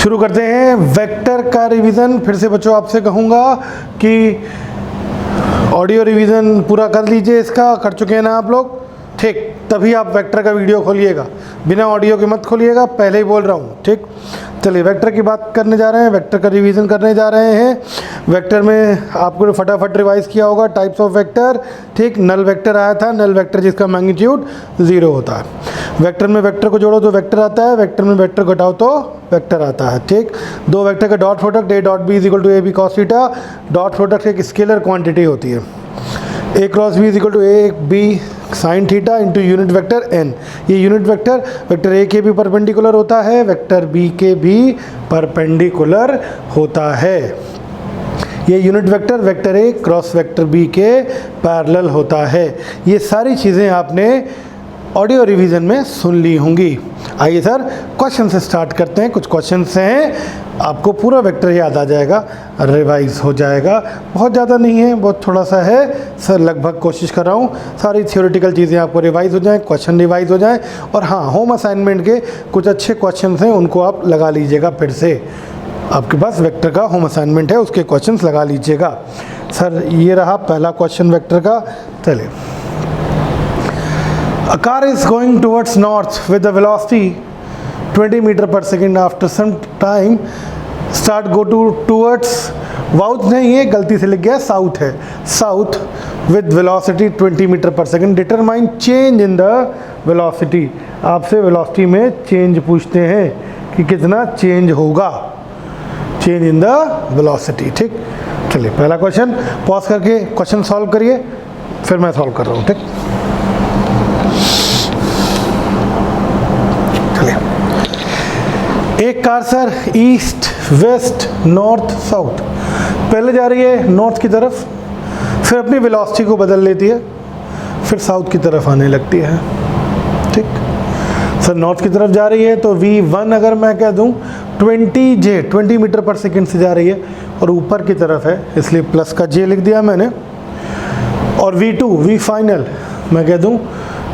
शुरू करते हैं वेक्टर का रिवीजन। फिर से बच्चों आपसे कहूँगा कि ऑडियो रिवीजन पूरा कर लीजिए, इसका कर चुके हैं ना आप लोग, ठीक? तभी आप वेक्टर का वीडियो खोलिएगा, बिना ऑडियो के मत खोलिएगा, पहले ही बोल रहा हूँ, ठीक? चलिए वेक्टर की बात करने जा रहे हैं, वेक्टर का रिवीजन करने जा रहे हैं। वेक्टर में आपको फटाफट रिवाइज किया होगा टाइप्स ऑफ वेक्टर, ठीक? नल वेक्टर आया था, नल वेक्टर जिसका मैग्नीट्यूड 0 होता है। वेक्टर में वेक्टर को जोड़ो तो वेक्टर आता है, वेक्टर में वेक्टर घटाओ तो वेक्टर आता है, ठीक? दो वेक्टर का dot product A dot B is equal to A B cos theta. Dot product एक स्केलर क्वांटिटी होती है। A cross B is equal to A B sine theta into unit vector N. ये unit vector vector A के भी perpendicular होता है, vector B के भी परपेंडिकुलर होता है। ये यूनिट वेक्टर वेक्टर ए क्रॉस वेक्टर बी के पैरेलल होता है। ये सारी चीज़ें आपने ऑडियो रिवीजन में सुन ली होंगी। आइए सर क्वेश्चन से स्टार्ट करते हैं। कुछ क्वेश्चन हैं, आपको पूरा वेक्टर याद आ जाएगा, रिवाइज हो जाएगा। बहुत ज़्यादा नहीं है, बहुत थोड़ा सा है सर, लगभग कोशिश कर रहा हूँ सारी थियोरेटिकल चीज़ें आपको रिवाइज हो जाएं, क्वेश्चन रिवाइज हो जाएं। और हाँ, होम असाइनमेंट के कुछ अच्छे क्वेश्चन हैं, उनको आप लगा लीजिएगा। फिर से आपके पास वेक्टर का होम असाइनमेंट है, उसके क्वेश्चन लगा लीजिएगा। सर ये रहा पहला क्वेश्चन वेक्टर का। चलिए, A car is going towards north with the velocity 20 meter per second. After some time, start go towards south नहीं है, गलती से लिख गया, south है, south with velocity 20 meter per second. Determine change in the velocity. आपसे velocity में change पूछते हैं कि कितना change होगा, change in the velocity, ठीक? चलिए पहला क्वेश्चन पॉज करके क्वेश्चन सॉल्व करिए, फिर मैं सॉल्व कर रहा हूँ, ठीक? एक car sir east west north south, पहले जा रही है नॉर्थ की तरफ, फिर अपनी वेलोसिटी को बदल लेती है, फिर साउथ की तरफ आने लगती है, ठीक? सर नॉर्थ की तरफ जा रही है तो v1 अगर मैं कह दूं 20 मीटर पर सेकंड से जा रही है, और ऊपर की तरफ है इसलिए प्लस का j लिख दिया मैंने। और v2 v फाइनल मैं कह दूं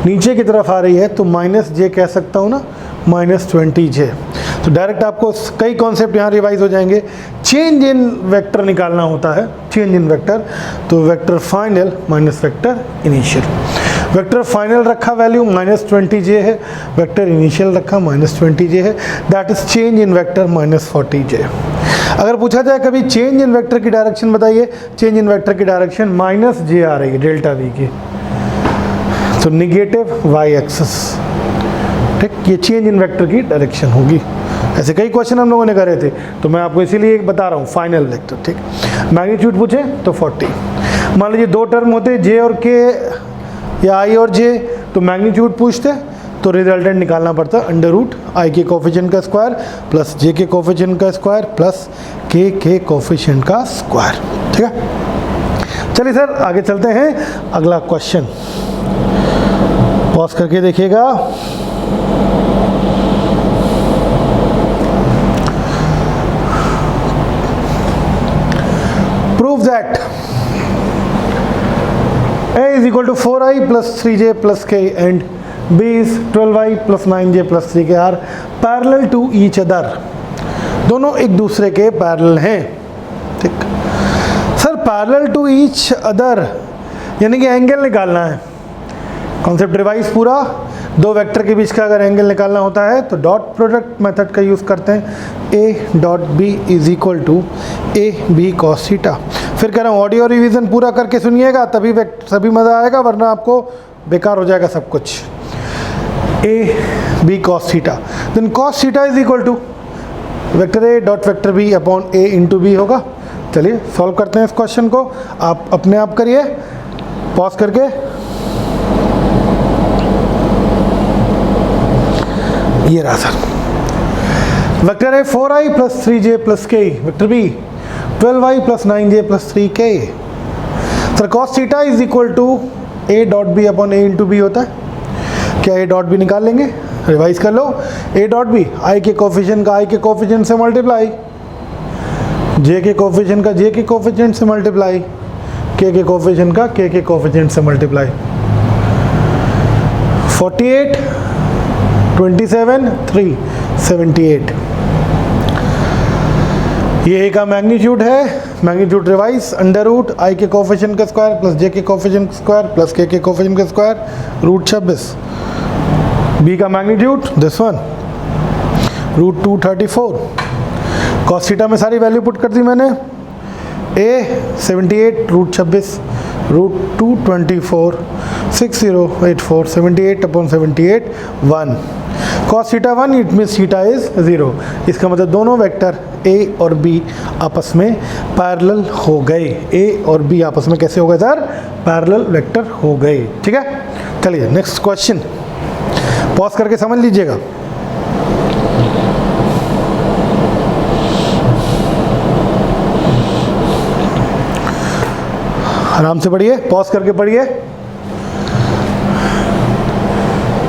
नीचे की तरफ आ रही है तो माइनस j कह सकता हूँ ना, -20j। तो डायरेक्ट आपको कई कॉन्सेप्ट यहाँ रिवाइज हो जाएंगे। चेंज इन वेक्टर निकालना होता है, चेंज इन वेक्टर, तो vector final minus vector initial. Vector final रखा वैल्यू -20j है, वेक्टर इनिशियल रखा -20j है, that is change in vector -40j। अगर पूछा जाए कभी चेंज इन वेक्टर की डायरेक्शन बताइए, चेंज इन वेक्टर की डायरेक्शन -j आ रही है डेल्टा v की, तो निगेटिव y एक्सिस, ठीक? ये चेंज इन वेक्टर की डायरेक्शन होगी। ऐसे कई क्वेश्चन हम लोगों ने करे थे, तो मैं आपको इसीलिए बता रहा हूँ फाइनल वेक्टर, ठीक? मैग्नीट्यूड पूछे तो 40। मान लीजिए दो टर्म होते j और k या i और j, तो मैग्नीट्यूड पूछते तो रिजल्टेंट निकालना पड़ता √i के कोफिशिएंट का स्क्वायर प्लस j के कोफिशिएंट का स्क्वायर प्लस k के कोफिशिएंट का स्क्वायर, ठीक है? चलिए सर आगे चलते हैं, अगला क्वेश्चन पॉज करके देखिएगा। Prove that A is equal to 4i plus 3j plus k and B is 12i plus 9j plus 3k are parallel to each other. दोनों एक दूसरे के पैरेलल हैं, ठीक? Sir parallel to each other यानी कि एंगल निकालना है। कॉन्सेप्ट रिवाइज पूरा, दो वेक्टर के बीच का अगर एंगल निकालना होता है तो डॉट प्रोडक्ट मेथड का यूज़ करते हैं। a dot B is equal to A B cos theta. फिर कह रहा हूँ ऑडियो रिवीजन पूरा करके सुनिएगा, तभी मज़ा आएगा, वरना आपको बेकार हो जाएगा सब कुछ। A B cos theta, then cos theta is equal to vector a dot vector b upon a into b होगा। चलिए सॉल्व करते हैं इस क्वेश्चन को, आप अपने आप करिए पॉज करके। ये रहा सर वेक्टर है 4i plus 3j plus k, vector b 12i plus 9j plus 3k। Sir cos theta is equal to a dot B upon a into b होता है। क्या a डॉट बी निकाल लेंगे, revise कर लो। a dot b i के coefficient का i के कोफिशिएंट से मल्टीप्लाई, j के कोफिशिएंट का j के कोफिशिएंट से मल्टीप्लाई, k के कोफिशिएंट का k के कोफिशिएंट से मल्टीप्लाई। 48 27 3 78 ये ए का मैग्नीट्यूड है, magnitude revise under root i के कोफिशिएंट का स्क्वायर प्लस जे के कोफिशिएंट का स्क्वायर प्लस के कोफिशिएंट का स्क्वायर रूट 26। बी का magnitude this one root 234। Cos theta में सारी वैल्यू पुट कर दी मैंने। A 78 root 26 root 224 6084 78 upon 78 1। Cos theta 1 it means theta is 0। इसका मतलब दोनों वेक्टर ए और बी आपस में पैरेलल हो गए। ए और बी आपस में कैसे हो गए सर? पैरेलल वेक्टर हो गए। ठीक है, चलिए नेक्स्ट क्वेश्चन, पॉज करके समझ लीजिएगा। आराम से पढ़िए, पॉज करके पढ़िए।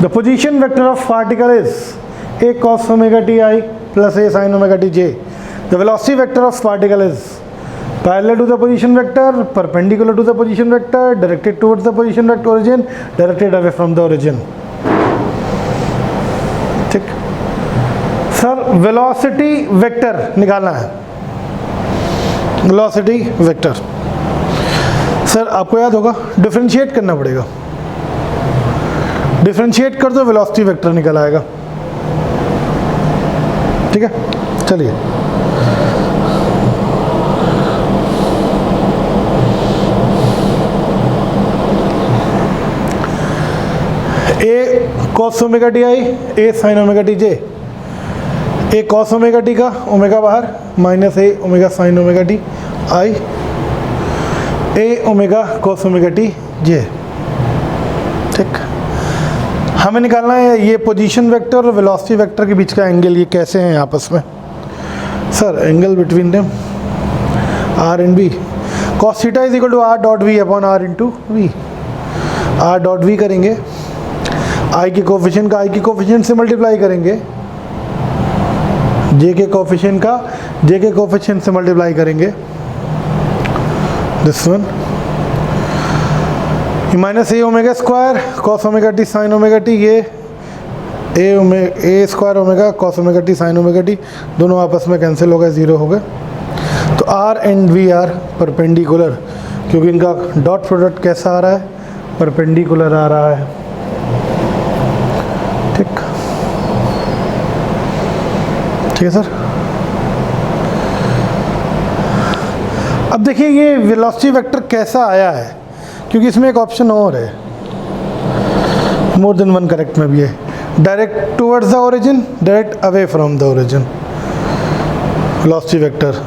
The position vector of particle is a cos omega T i plus a sin omega T j. The velocity vector of particle is parallel to the position vector, perpendicular to the position vector, directed towards the position vector origin, directed away from the origin. ठीक sir, velocity vector निकालना है। Velocity vector sir आपको याद होगा, differentiate करना पड़ेगा। Differentiate कर दो, वेलोसिटी वेक्टर निकल आएगा। ठीक है, चलिए A cos omega T I, A sin omega T J. A cos omega T का ओमेगा बाहर minus A omega sin omega T I, A omega cos omega T J. ठीक, हमें निकालना है ये पोजीशन वेक्टर और वेलोसिटी वेक्टर के बीच का एंगल, ये कैसे हैं आपस में sir? Angle between them R and V. cos theta is equal to R dot V upon are into v. R dot v करेंगे, आई के कोफिशिएंट का आई के कोफिशिएंट से मल्टीप्लाई करेंगे, जे के कोफिशिएंट का जे के कोफिशिएंट से मल्टीप्लाई करेंगे, this one minus A omega square cos omega T sin omega T, ये A square omega cos omega T sin omega T, दोनों आपस में कैंसिल हो गए, ज़ीरो हो गए। तो r and v are perpendicular, क्योंकि इनका डॉट प्रोडक्ट कैसा आ रहा है? परपेंडिकुलर आ रहा है। ठीक, ठीक है सर। अब देखिए ये वेलोसिटी वेक्टर कैसा आया है, क्योंकि इसमें एक ऑप्शन और है, मोर देन वन करेक्ट में भी है। Direct towards the origin, direct away from the origin. Velocity vector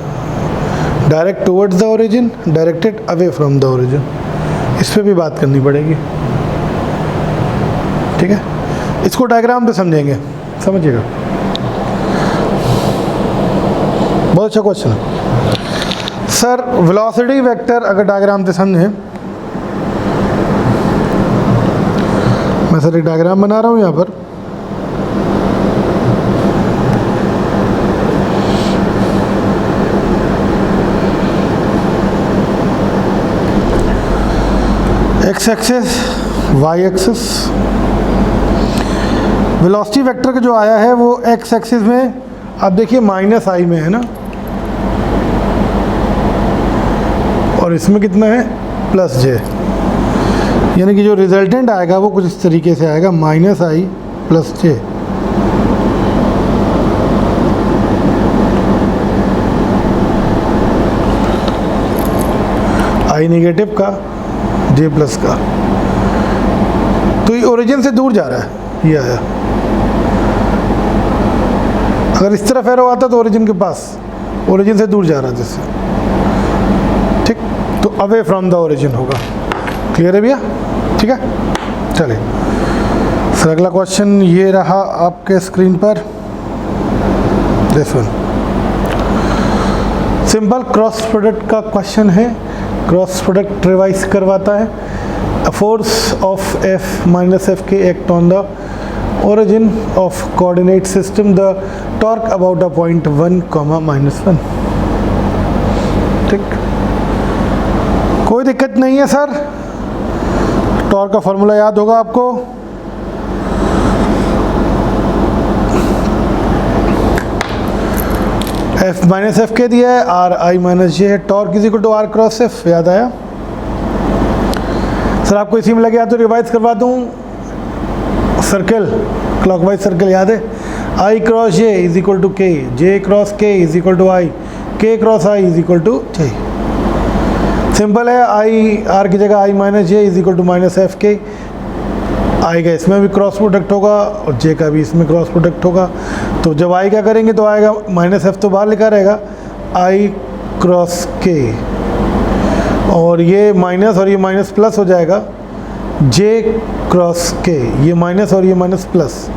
direct towards the origin, directed away from the origin. इस पर भी बात करनी पड़ेगी। ठीक है, इसको डायग्राम पे समझेंगे, समझिएगा। बहुत अच्छा क्वेश्चन है सर। वेलोसिटी वेक्टर अगर डायग्राम पे समझें, मैं सर एक डायग्राम बना रहा हूँ यहाँ पर। X axis, y axis. Velocity vector का जो आया है वो एक्स एक्सिस में, आप देखिए माइनस आई में है ना, और इसमें कितना है? प्लस जे। यानी कि जो रिजल्टेंट आएगा वो कुछ इस तरीके से आएगा, माइनस आई प्लस जे। आई नेगेटिव का, जे प्लस का। तो ये ओरिजिन से दूर जा रहा है, ये आया। अगर इस तरफ एरो आता तो ओरिजिन के पास, ओरिजिन से दूर जा रहा है जिससे। ठीक, तो अवे फ्रॉम द ओरिजिन होगा। क्लियर है भैया? ठीक है, चलिए सर अगला क्वेश्चन ये रहा आपके स्क्रीन पर, this one. Simple cross product का क्वेश्चन है। क्रॉस प्रोडक्ट रिवाइज करवाता है। A force of F minus F के act on the origin of coordinate system, the torque about a point 1, -1। ठीक, कोई दिक्कत नहीं है सर। टॉर्क का फॉर्मूला याद होगा आपको। एफ माइनस एफ के दिया है, आर आई माइनस जे है, torque is equal to r cross f. याद आया सर? आपको इसी में लगे या तो रिवाइज करवा दूँ। सर्कल, क्लॉकवाइज सर्कल याद है? I cross J is equal to K, J cross K is equal to I, K cross I is equal to J. Simple है, आई आर की जगह I minus J is equal to minus F K आएगा, इसमें भी cross product होगा और जे का भी इसमें क्रॉस प्रोडक्ट होगा। तो जब आई क्या करेंगे तो आएगा माइनस एफ तो बाहर लिखा रहेगा, आई क्रॉस के, और ये माइनस और ये माइनस प्लस हो जाएगा, जे क्रॉस के, ये माइनस और ये माइनस प्लस,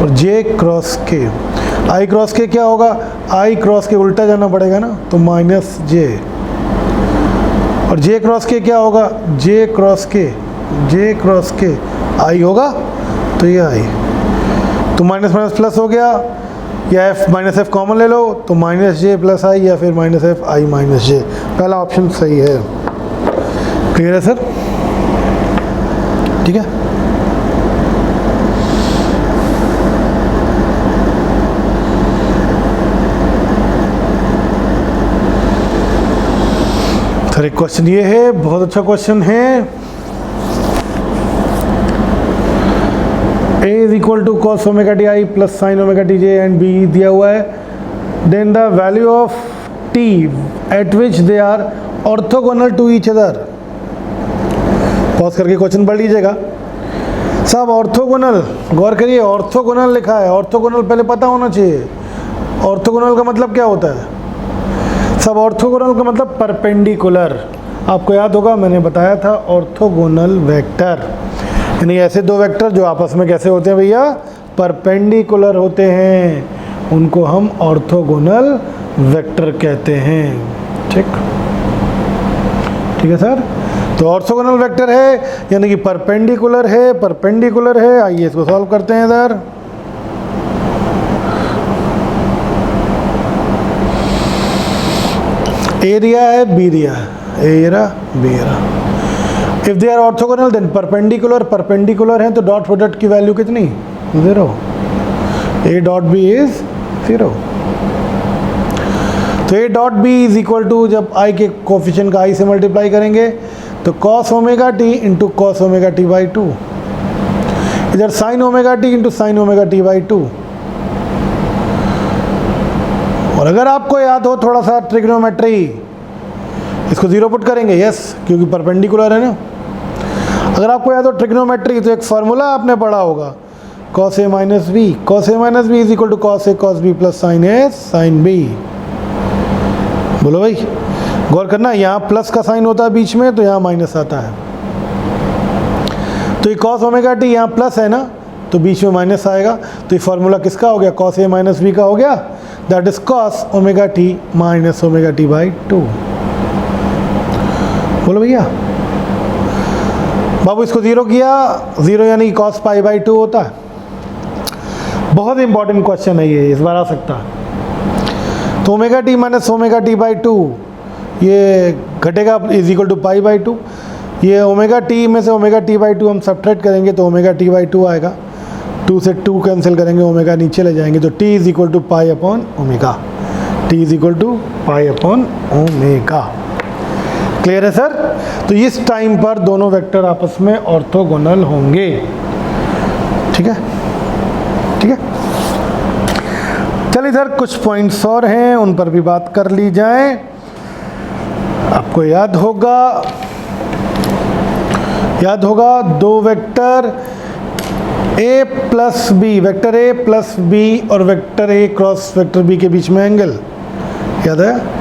और जे क्रॉस के। आई क्रॉस के क्या होगा? आई क्रॉस के उल्टा जाना पड़ेगा ना, तो माइनस जे, और जे क्रॉस के क्या होगा? जे क्रॉस के, जे क्रॉस के आई होगा, तो ये आई, तो माइनस माइनस प्लस हो गया, या एफ माइनस एफ कॉमन ले लो तो माइनस जे प्लस आई, या फिर माइनस एफ आई माइनस जे। पहला ऑप्शन सही है। क्लियर है सर? ठीक है। सर एक क्वेश्चन ये है, बहुत अच्छा क्वेश्चन है। A is equal to cos omega T i plus sine omega T j and b दिया हुआ है। Then the value of t at which they are orthogonal to each other. Pause करके question पढ़ लीजिएगा। सब orthogonal, गौर करिए, orthogonal लिखा है। ऑर्थोगोनल पहले पता होना चाहिए। ऑर्थोगोनल का मतलब क्या होता है? सब ऑर्थोगोनल का मतलब परपेंडिकुलर। आपको याद होगा मैंने बताया था ऑर्थोगोनल वेक्टर, यानी ऐसे दो वेक्टर जो आपस में कैसे होते हैं भैया? परपेंडिकुलर होते हैं, उनको हम ऑर्थोगोनल वेक्टर कहते हैं। ठीक, ठीक है सर। तो ऑर्थोगोनल वेक्टर है यानी कि परपेंडिकुलर है, परपेंडिकुलर है। आइए इसको सॉल्व करते हैं सर। ए दिया है, बी दिया है, ए रहा, बी रहा। If they are orthogonal then perpendicular, perpendicular है तो डॉट प्रोडक्ट की वैल्यू कितनी? 0। A dot B is 0। तो A dot B is equal to, जब आई के कोफिशिएंट का आई से मल्टीप्लाई करेंगे तो cos omega T into cos omega T by 2, इधर sign omega T into sine omega T by 2। और अगर आपको याद हो थोड़ा सा ट्रिग्नोमेट्री, इसको 0 पुट करेंगे, यस, क्योंकि परपेंडिकुलर है ना। अगर आपको याद हो ट्रिग्नोमेट्री तो एक फार्मूला आपने पढ़ा होगा, cos A minus B, cos A minus B is equal to cos A cos B plus sine A sine B. बोलो भाई, गौर करना, यहाँ प्लस का साइन होता है बीच में तो यहाँ माइनस आता है। तो ये कॉस ओमेगा टी यहाँ प्लस है ना, तो बीच में माइनस आएगा। तो ये फार्मूला किसका हो गया? कॉस ए माइनस बी का हो गया, that is cos omega T minus omega T by 2। बोलो भैया। बाबू इसको 0 किया, 0 यानी कॉस पाई बाई 2 होता है। बहुत इंपॉर्टेंट क्वेश्चन है ये, इस बार आ सकता है। तो omega T minus omega T by 2 ये घटेगा is equal to pi by 2। ये ओमेगा टी में से ओमेगा टी बाई 2 हम सब्ट्रैक्ट करेंगे तो ओमेगा टी बाई 2 आएगा। 2 से 2 कैंसिल करेंगे, ओमेगा नीचे ले जाएंगे, तो T is equal to pi upon omega, T is equal to pi upon omega. Clear है सर? तो इस टाइम पर दोनों वेक्टर आपस में ऑर्थोगोनल होंगे। ठीक है, ठीक है। चलिए इधर कुछ पॉइंट्स और हैं, उन पर भी बात कर ली जाए। आपको याद होगा दो vector A plus B, vector A plus B और वेक्टर ए क्रॉस वेक्टर बी के बीच में एंगल याद है?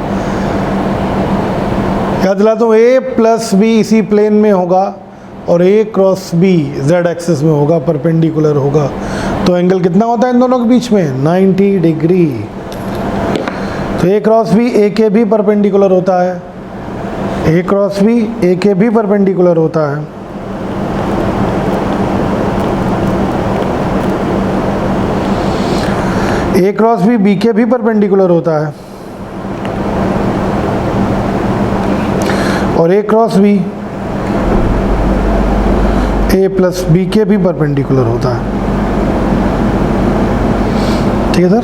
याद दिलाता हूँ, ए प्लस बी इसी प्लेन में होगा और A cross B Z axis में होगा, परपेंडिकुलर होगा। तो एंगल कितना होता है इन दोनों के बीच में? 90 डिग्री। तो ए क्रॉस बी ए के भी परपेंडिकुलर होता है, ए क्रॉस बी ए के भी परपेंडिकुलर होता है। ए क्रॉस बी बी के भी परपेंडिकुलर होता है, और A cross B A plus B के भी परपेंडिकुलर होता है। ठीक है सर?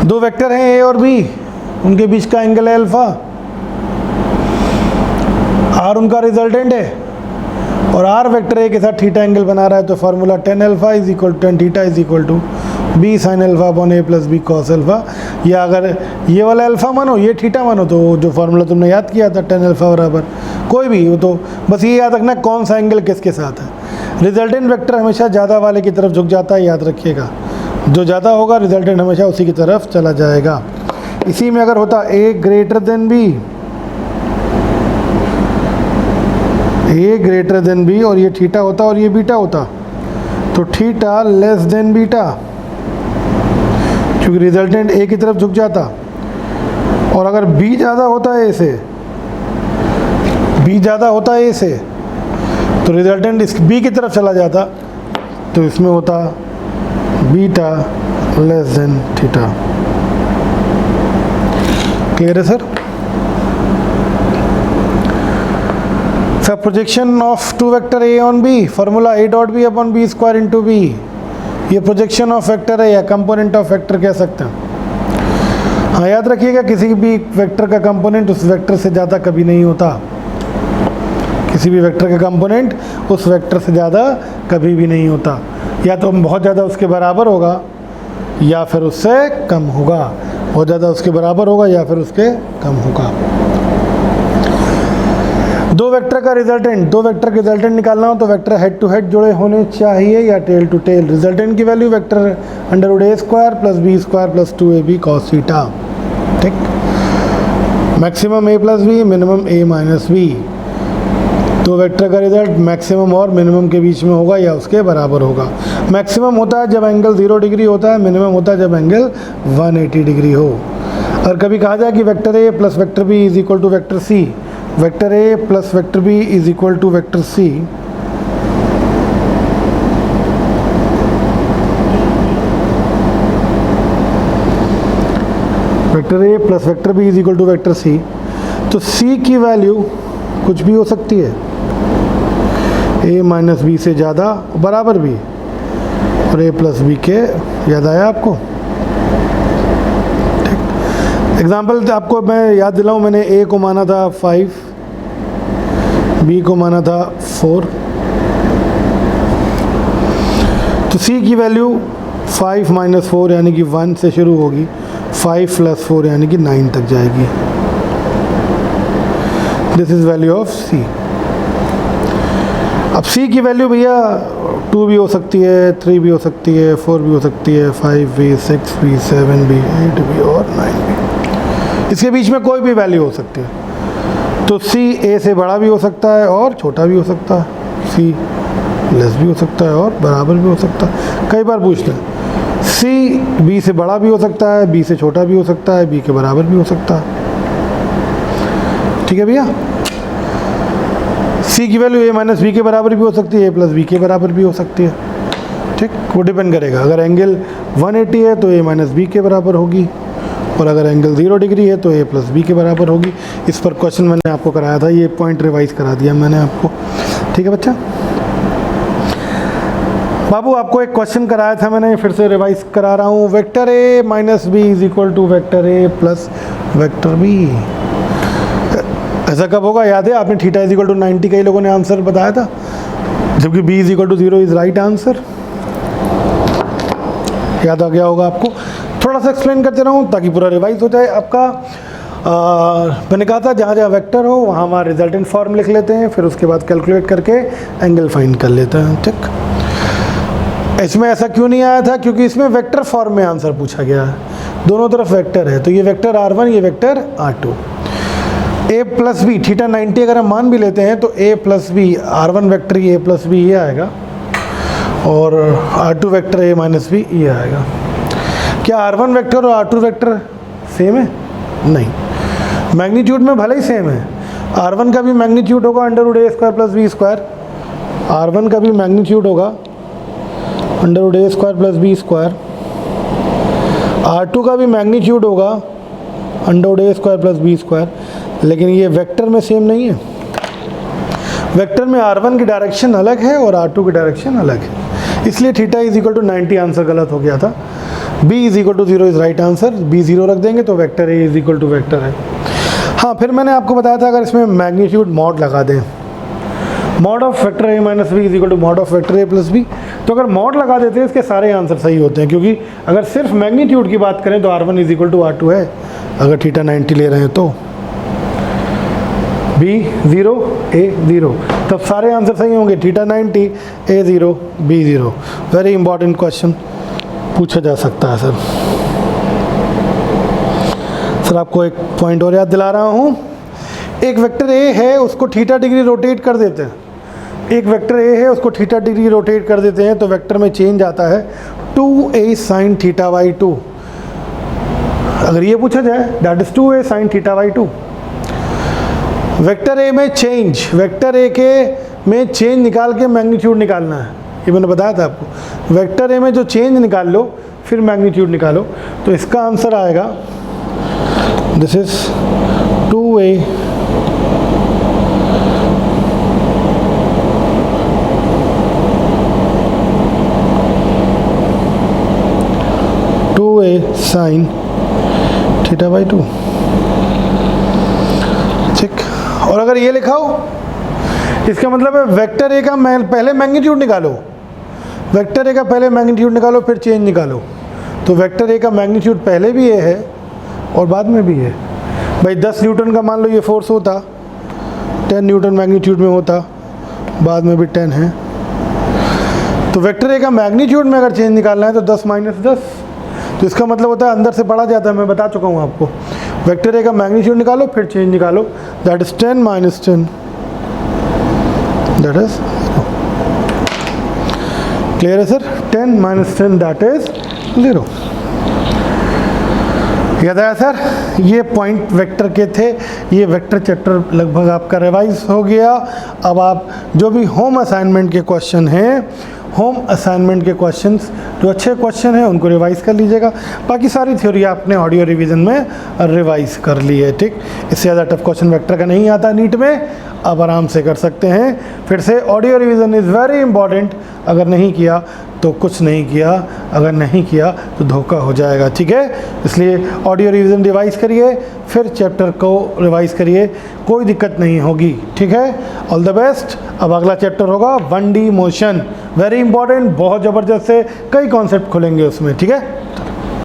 दो वेक्टर हैं ए और बी, उनके बीच का एंगल है अल्फा, आर उनका रिजल्टेंट है और आर वेक्टर ए के साथ थीटा एंगल बना रहा है, तो formula tan alpha is equal to tan theta is equal to B sine alpha upon A plus B cos alpha. या अगर ये वाला अल्फा मानो ये थीटा मानो, तो जो फार्मूला तुमने याद किया था tan अल्फा बराबर कोई भी हो, तो बस ये याद रखना कौन सा एंगल किसके साथ है। रिजल्टेंट वेक्टर हमेशा ज़्यादा वाले की तरफ झुक जाता है, याद रखिएगा, जो ज़्यादा होगा रिजल्टेंट हमेशा उसी की तरफ चला जाएगा। इसी में अगर होता ए ग्रेटर देन बी, ए ग्रेटर देन बी और ये थीटा होता और ये बीटा होता, तो थीटा लेस देन बीटा, क्योंकि रिजल्टेंट ए की तरफ झुक जाता। और अगर बी ज़्यादा होता है ए से, बी ज़्यादा होता है ए से, तो रिजल्टेंट इस बी की तरफ चला जाता, तो इसमें होता beta less than theta. Clear है sir? Sir projection of two vector A on B, formula A dot B upon B square into B, ये प्रोजेक्शन ऑफ वेक्टर है या कंपोनेंट ऑफ वेक्टर कह सकते हैं। हाँ याद रखिएगा, किसी भी वेक्टर का कंपोनेंट उस वेक्टर से ज़्यादा कभी नहीं होता, किसी भी वेक्टर का कंपोनेंट उस वेक्टर से ज़्यादा कभी भी नहीं होता, या तो बहुत ज़्यादा उसके बराबर होगा या फिर उससे कम होगा, बहुत ज़्यादा उसके बराबर होगा या फिर उसके कम होगा। दो वेक्टर का रिजल्टेंट, दो वेक्टर का रिजल्टेंट निकालना हो तो वेक्टर हेड टू हेड जुड़े होने चाहिए या टेल टू टेल। रिजल्टेंट की value vector under root A square plus B square plus 2ab cos theta, ठीक। Maximum A plus B, minimum A minus B. दो वेक्टर का रिजल्ट मैक्सिमम और minimum के बीच में होगा या उसके बराबर होगा। मैक्सिमम होता है जब एंगल 0 डिग्री होता है, मिनिमम होता है जब एंगल 180 डिग्री हो। और कभी कहा जाए कि vector A plus vector B is equal to vector C, vector A plus vector B is equal to vector C, vector A plus vector B is equal to vector C, तो C की value कुछ भी हो सकती है, ए minus B से ज़्यादा बराबर भी, और ए प्लस बी के, याद आया आपको? ठीक। एग्जाम्पल आपको मैं याद दिलाऊं, मैंने ए को माना था 5, बी को माना था 4, तो सी की वैल्यू 5 माइनस 4 यानी कि 1 से शुरू होगी, 5 प्लस 4 यानी कि 9 तक जाएगी। दिस इज वैल्यू ऑफ सी। अब सी की वैल्यू भैया 2 भी हो सकती है, 3 भी हो सकती है, 4 भी हो सकती है, 5 भी, 6 भी, 7 भी, 8 भी और 9 भी, इसके बीच में कोई भी वैल्यू हो सकती है। तो सी ए से बड़ा भी हो सकता है और छोटा भी हो सकता है, सी लेस भी हो सकता है और बराबर भी हो सकता है। कई बार पूछ लें, सी बी से बड़ा भी हो सकता है, बी से छोटा भी हो सकता है, बी के बराबर भी हो सकता है। ठीक है भैया? सी की वैल्यू ए माइनस बी के बराबर भी हो सकती है, ए प्लस बी के बराबर भी हो सकती है। ठीक, वो डिपेंड करेगा। अगर एंगल 180 है तो ए माइनस बी के बराबर होगी, और अगर एंगल 0 डिग्री है तो ए प्लस बी के बराबर होगी। इस पर क्वेश्चन मैंने आपको कराया था, ये पॉइंट रिवाइज करा दिया मैंने आपको। ठीक है बच्चा? बाबू आपको एक क्वेश्चन कराया था मैंने, फिर से रिवाइज करा रहा हूँ। Vector A minus B is equal to vector A plus vector B. ऐसा कब होगा? याद है आपने थीटा इज इक्वल टू 90 कई लोगों ने आंसर बताया था, जबकि B is equal to 0 is right answer. याद आ गया होगा आपको? थोड़ा सा एक्सप्लेन करते रहूँ ताकि पूरा रिवाइज हो जाए आपका। मैंने कहा था जहाँ जहाँ वेक्टर हो वहाँ वहाँ रिजल्टेंट फॉर्म लिख लेते हैं, फिर उसके बाद कैलकुलेट करके एंगल फाइंड कर लेते हैं। ठीक, इसमें ऐसा क्यों नहीं आया था? क्योंकि इसमें वेक्टर फॉर्म में आंसर पूछा गया है, दोनों तरफ वेक्टर है, तो ये वेक्टर r1 ये vector r2। a plus B, theta 90 अगर हम मान भी लेते हैं तो a plus B, r1 vector ये a प्लस बी ये आएगा, और r2 vector a minus B ये आएगा। क्या r1 वेक्टर और r2 वेक्टर सेम है? नहीं, मैग्नीट्यूड में भले ही सेम है। r1 का भी मैग्नीट्यूड होगा under root A square plus B square, r1 का भी मैग्नीट्यूड होगा under root A square plus B square, r2 का भी मैग्नीट्यूड होगा under root A square plus B square, लेकिन ये वेक्टर में सेम नहीं है। वेक्टर में r1 की डायरेक्शन अलग है और r2 की डायरेक्शन अलग है, इसलिए theta is equal to 90 answer गलत हो गया था। B is equal to 0 is right answer, B 0 रख देंगे तो vector A is equal to vector है। हाँ, फिर मैंने आपको बताया था अगर इसमें मैग्नीट्यूड मॉड लगा दें, mod of vector A minus B is equal to mod of vector A plus B, तो अगर मॉड लगा देते हैं इसके सारे आंसर सही होते हैं, क्योंकि अगर सिर्फ मैग्नीट्यूड की बात करें तो R1 is equal to R2 है अगर थीटा 90 ले रहे हैं तो। B 0 A 0, तब सारे आंसर सही होंगे, theta 90 A 0 B 0। Very important question पूछा जा सकता है सर आपको एक पॉइंट और याद दिला रहा हूँ, एक वेक्टर ए है उसको थीटा डिग्री रोटेट कर देते हैं, एक वेक्टर ए है उसको थीटा डिग्री रोटेट कर देते हैं तो वेक्टर में चेंज आता है 2a sin थीटा बाई 2। अगर ये पूछा जाए that is 2a sin theta by 2। Vector A में चेंज, वेक्टर ए के में चेंज निकाल के मैग्नीट्यूड निकालना है, ये मैंने बताया था आपको। वेक्टर ए में जो चेंज निकाल लो फिर मैग्नीट्यूड निकालो, तो इसका आंसर आएगा this is 2a sin theta by 2। ठीक, और अगर ये लिखा हो इसका मतलब है वेक्टर ए का पहले मैग्नीट्यूड निकालो, वेक्टर ए का पहले मैग्नीट्यूड निकालो फिर चेंज निकालो, तो वेक्टर ए का मैग्नीट्यूड पहले भी ए है और बाद में भी है। भाई 10 न्यूटन का मान लो ये फोर्स होता, 10 न्यूटन मैग्नीट्यूड में होता, बाद में भी 10 है, तो वेक्टर ए का मैग्नीट्यूड में अगर चेंज निकालना है तो 10 माइनस 10, तो इसका मतलब होता है अंदर से पढ़ा जाता है, मैं बता चुका हूँ आपको। वेक्टर ए का मैग्नीट्यूड निकालो फिर चेंज निकालो, that is 10 minus 10, that is clear है सर, 10 माइनस 10 दैट इज 0। याद आया सर, ये पॉइंट वेक्टर के थे, ये वेक्टर चैप्टर लगभग आपका रिवाइज हो गया। अब आप जो भी होम असाइनमेंट के क्वेश्चन हैं, होम असाइनमेंट के क्वेश्चंस जो अच्छे क्वेश्चन हैं उनको रिवाइज कर लीजिएगा, बाकी सारी थ्योरी आपने ऑडियो रिवीजन में रिवाइज कर ली है। ठीक, इससे ज़्यादा टफ क्वेश्चन वेक्टर का नहीं आता नीट में, आप आराम से कर सकते हैं। फिर से audio revision is very important, अगर नहीं किया तो कुछ नहीं किया, अगर नहीं किया तो धोखा हो जाएगा। ठीक है, इसलिए ऑडियो रिवीजन रिवाइज करिए फिर चैप्टर को रिवाइज करिए, कोई दिक्कत नहीं होगी। ठीक है, ऑल द बेस्ट। अब अगला चैप्टर होगा 1D मोशन, वेरी इंपॉर्टेंट, बहुत ज़बरदस्त है, कई कॉन्सेप्ट खुलेंगे उसमें। ठीक है।